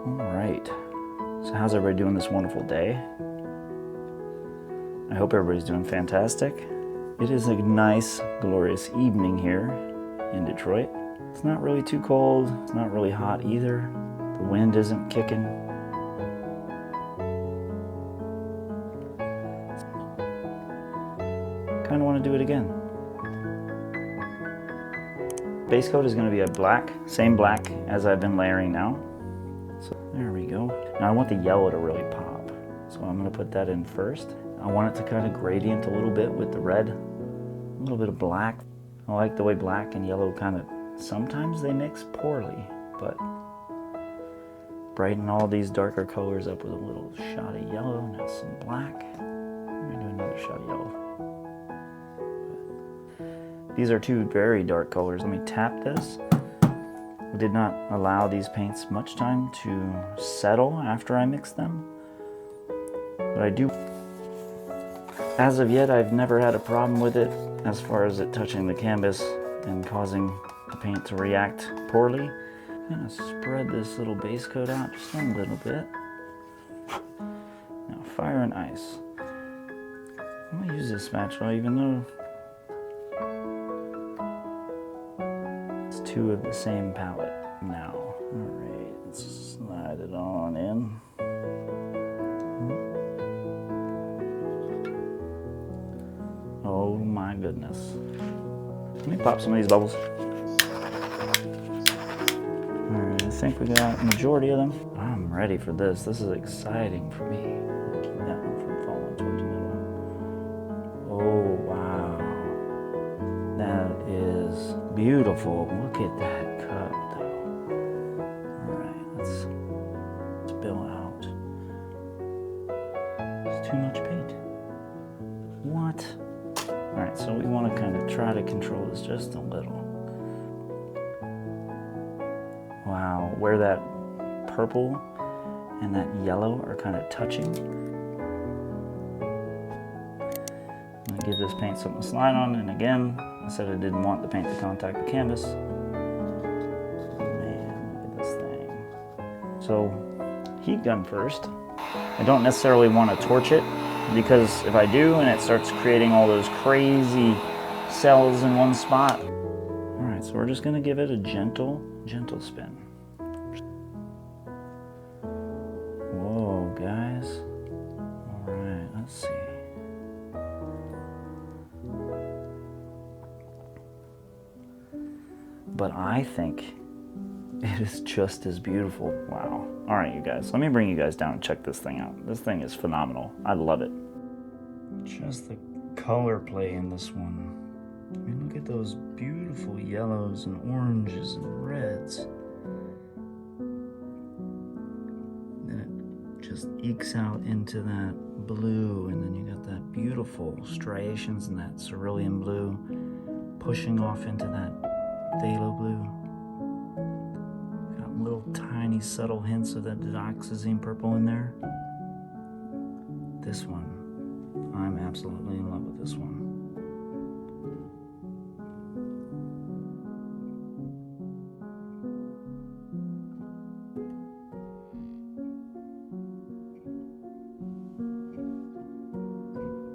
Alright, so how's everybody doing this wonderful day? I hope everybody's doing fantastic. It is a nice, glorious evening here in Detroit. It's not really too cold, it's not really hot either. The wind isn't kicking. Kind of want to do it again. Base coat is going to be a black, same black as I've been layering now. So there we go. Now I want the yellow to really pop. So I'm going to put that in first. I want it to kind of gradient a little bit with the red. A little bit of black. I like the way black and yellow kind of, sometimes they mix poorly, but brighten all these darker colors up with a little shot of yellow. Now some black. I'm going to do another shot of yellow. These are two very dark colors. Let me tap this. I did not allow these paints much time to settle after I mixed them, but I do. As of yet, I've never had a problem with it as far as it touching the canvas and causing the paint to react poorly. I'm gonna spread this little base coat out just a little bit. Now, fire and ice. I'm gonna use this spatula even though it's two of the same palette now. Alright, let's slide it on in. Oh my goodness. Let me pop some of these bubbles. Alright, I think we got a majority of them. I'm ready for this. This is exciting for me. Keep that one from falling towards the middle. Oh wow. That is beautiful. Look at that cup though. Alright, let's spill out. It's too much paint. What? Alright, so we want to kind of try to control this just a little. Wow, where that purple and that yellow are kind of touching. I'm going to give this paint something to slide on, and again, I said I didn't want the paint to contact the canvas. Man, look at this thing. So, heat gun first. I don't necessarily want to torch it, because if I do and it starts creating all those crazy cells in one spot. Alright, so we're just going to give it a gentle spin. Whoa, guys. Alright, let's see. But I think it is just as beautiful. Wow. All right, you guys, let me bring you guys down and check this thing out. This thing is phenomenal. I love it. Just the color play in this one. I mean, look at those beautiful yellows and oranges and reds. Then it just ekes out into that blue, and then you got that beautiful striations in that cerulean blue pushing off into that phthalo blue. Got little tiny subtle hints of that dioxazine purple in there. This one, I'm absolutely in love with this one.